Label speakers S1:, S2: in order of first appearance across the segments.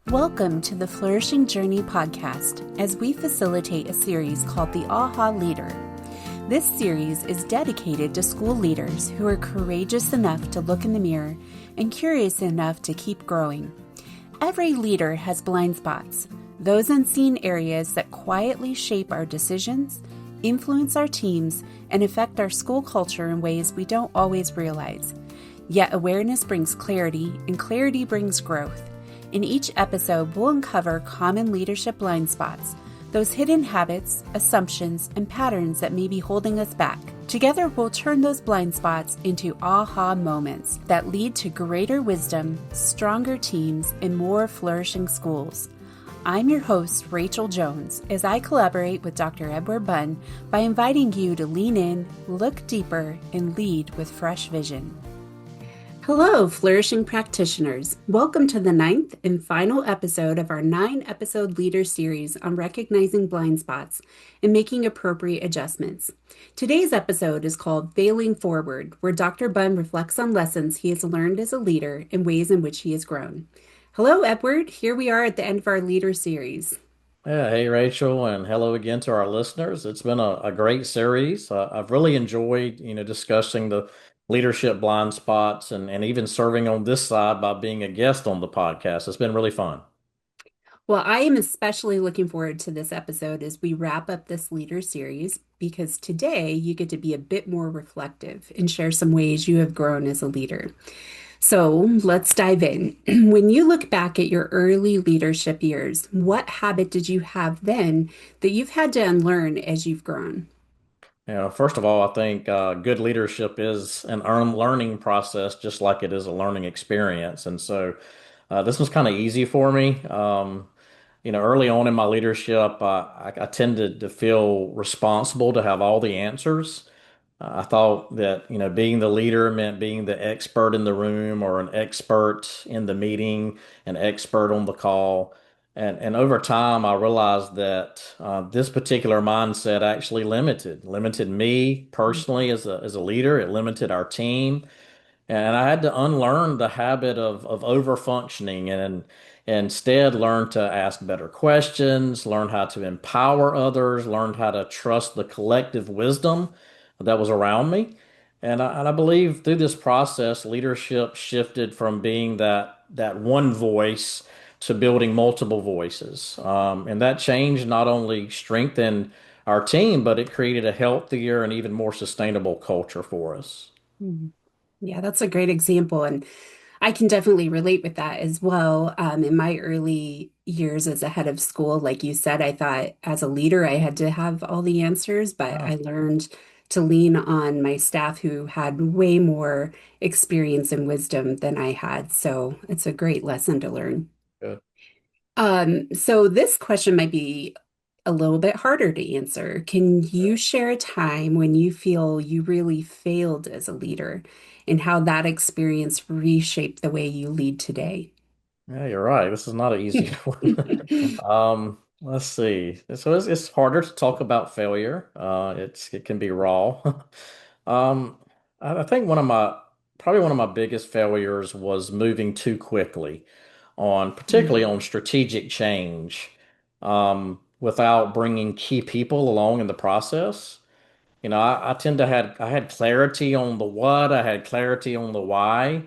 S1: Welcome to the Flourishing Journey podcast as we facilitate a series called the AHA Leader. This series is dedicated to school leaders who are courageous enough to look in the mirror and curious enough to keep growing. Every leader has blind spots, those unseen areas that quietly shape our decisions, influence our teams, and affect our school culture in ways we don't always realize. Yet awareness brings clarity, and clarity brings growth. In each episode, we'll uncover common leadership blind spots, those hidden habits, assumptions, and patterns that may be holding us back. Together, we'll turn those blind spots into aha moments that lead to greater wisdom, stronger teams, and more flourishing schools. I'm your host, Rachael Jones, as I collaborate with Dr. Edward Bunn by inviting you to lean in, look deeper, and lead with fresh vision. Hello, flourishing practitioners. Welcome to the 9th and final episode of our 9-episode leader series on recognizing blind spots and making appropriate adjustments. Today's episode is called Failing Forward, where Dr. Bunn reflects on lessons he has learned as a leader and ways in which he has grown. Hello, Edward. Here we are at the end of our leader series.
S2: Yeah, hey Rachel, and hello again to our listeners. It's been a great series. I've really enjoyed, discussing the leadership blind spots and even serving on this side by being a guest on the podcast. It's been really fun.
S1: Well, I am especially looking forward to this episode as we wrap up this leader series because today you get to be a bit more reflective and share some ways you have grown as a leader. So let's dive in. When you look back at your early leadership years, what habit did you have then that you've had to unlearn as you've grown?
S2: First of all, I think good leadership is an learning process, just like it is a learning experience. And so this was kind of easy for me. Early on in my leadership, I tended to feel responsible to have all the answers. I thought that, being the leader meant being the expert in the room or an expert in the meeting, an expert on the call. And over time, I realized that this particular mindset actually limited me personally as a leader. It limited our team. And I had to unlearn the habit of over functioning and instead learn to ask better questions, learn how to empower others, learn how to trust the collective wisdom that was around me. And I believe through this process, leadership shifted from being that one voice to building multiple voices. And that change not only strengthened our team, but it created a healthier and even more sustainable culture for us.
S1: Mhm. Yeah, that's a great example. And I can definitely relate with that as well. In my early years as a head of school, like you said, I thought as a leader, I had to have all the answers, but
S2: Oh,
S1: I learned to lean on my staff who had way more experience and wisdom than I had. So it's a great lesson to learn.
S2: good.
S1: So this question might be a little bit harder to answer. Can you share a time when you feel you really failed as a leader and how that experience reshaped the way you lead today?
S2: Yeah, you're right. This is not an easy one. Let's see. So it's harder to talk about failure. It can be raw. Um, I think probably one of my biggest failures was moving too quickly particularly on strategic change, without bringing key people along in the process. I tend to I had clarity on the what, I had clarity on the why,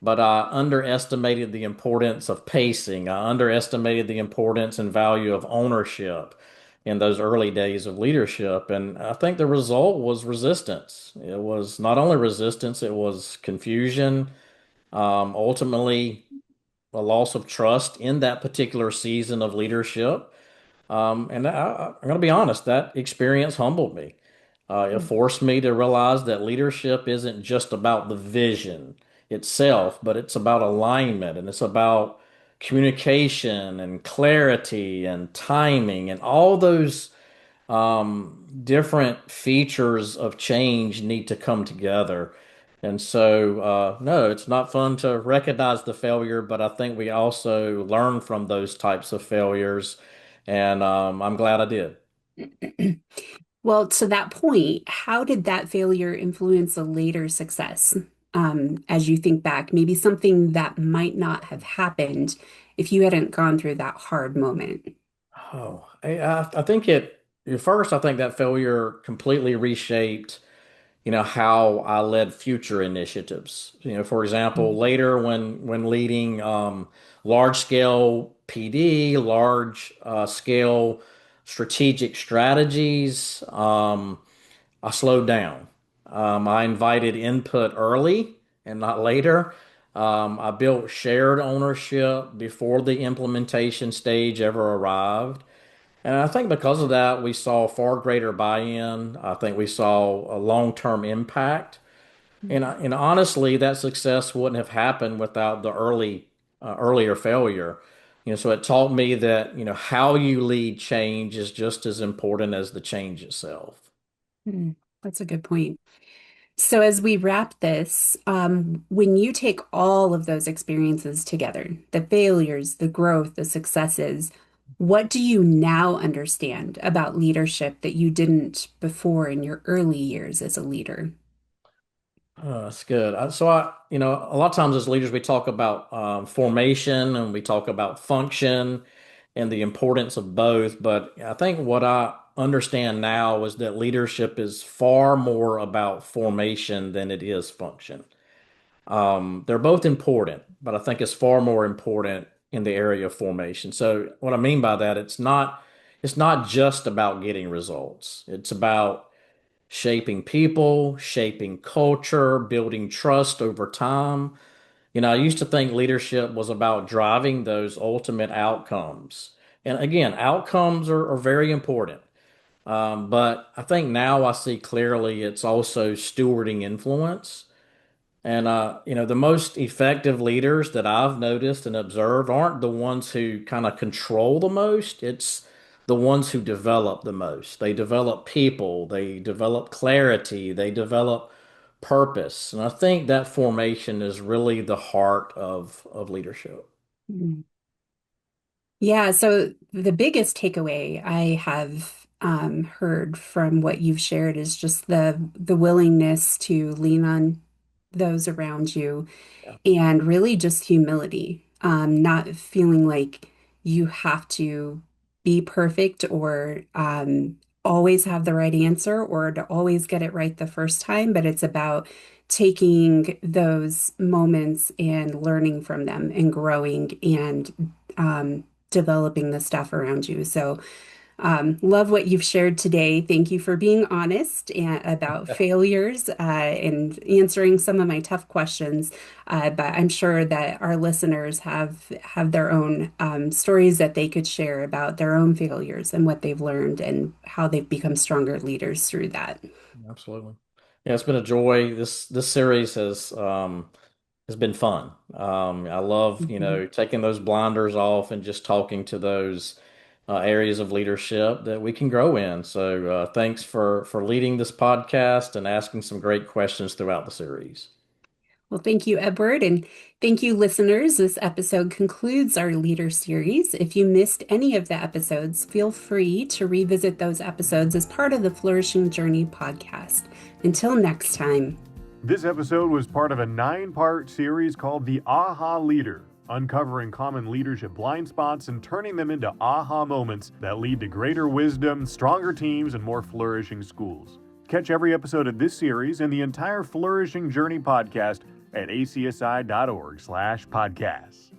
S2: but I underestimated the importance of pacing. I underestimated the importance and value of ownership in those early days of leadership. And I think the result was resistance. It was not only resistance, it was confusion, ultimately a loss of trust in that particular season of leadership. I'm going to be honest, that experience humbled me. It forced me to realize that leadership isn't just about the vision itself, but it's about alignment and it's about communication and clarity and timing and all those different features of change need to come together. And so, no, it's not fun to recognize the failure, but I think we also learn from those types of failures. And I'm glad I did.
S1: Well, to that point, how did that failure influence a later success? as you think back? Maybe something that might not have happened if you hadn't gone through that hard moment.
S2: I think first, I think that failure completely reshaped, how I led future initiatives. For example, later when leading large scale PD, large scale strategic strategies, I slowed down. I invited input early and not later. I built shared ownership before the implementation stage ever arrived. And I think because of that, we saw far greater buy-in. I think we saw a long-term impact. And honestly, that success wouldn't have happened without the earlier failure. So it taught me that, how you lead change is just as important as the change itself.
S1: Hmm, that's a good point. So, as we wrap this, when you take all of those experiences together, the failures, the growth, the successes, what do you now understand about leadership that you didn't before in your early years as a leader?
S2: That's good. A lot of times as leaders, we talk about formation and we talk about function and the importance of both. But I think what I understand now is that leadership is far more about formation than it is function. They're both important, but I think it's far more important in the area of formation. So what I mean by that, it's not just about getting results. It's about shaping people, shaping culture, building trust over time. I used to think leadership was about driving those ultimate outcomes. And again, outcomes are very important. But I think now I see clearly it's also stewarding influence. And the most effective leaders that I've noticed and observed aren't the ones who kind of control the most. It's the ones who develop the most. They develop people, they develop clarity, they develop purpose. And I think that formation is really the heart of leadership.
S1: Mm. Yeah, so the biggest takeaway I have heard from what you've shared is just the willingness to lean on those around you
S2: Yeah.
S1: and really just humility, not feeling like you have to be perfect or always have the right answer or to always get it right the first time, but it's about taking those moments and learning from them and growing and developing the stuff around you. So love what you've shared today. Thank you for being honest about failures and answering some of my tough questions. But I'm sure that our listeners have their own stories that they could share about their own failures and what they've learned and how they've become stronger leaders through that.
S2: Absolutely. Yeah, it's been a joy. This series has been fun. I love,
S1: Mhm.
S2: taking those blinders off and just talking to those areas of leadership that we can grow in. So thanks for leading this podcast and asking some great questions throughout the series.
S1: Well, thank you, Edward, and thank you, listeners. This episode concludes our leader series. If you missed any of the episodes, feel free to revisit those episodes as part of the Flourishing Journey podcast. Until next time.
S3: This episode was part of a 9-part series called The Aha Leader, uncovering common leadership blind spots and turning them into aha moments that lead to greater wisdom, stronger teams, and more flourishing schools. Catch every episode of this series and the entire Flourishing Journey podcast at acsi.org/podcasts.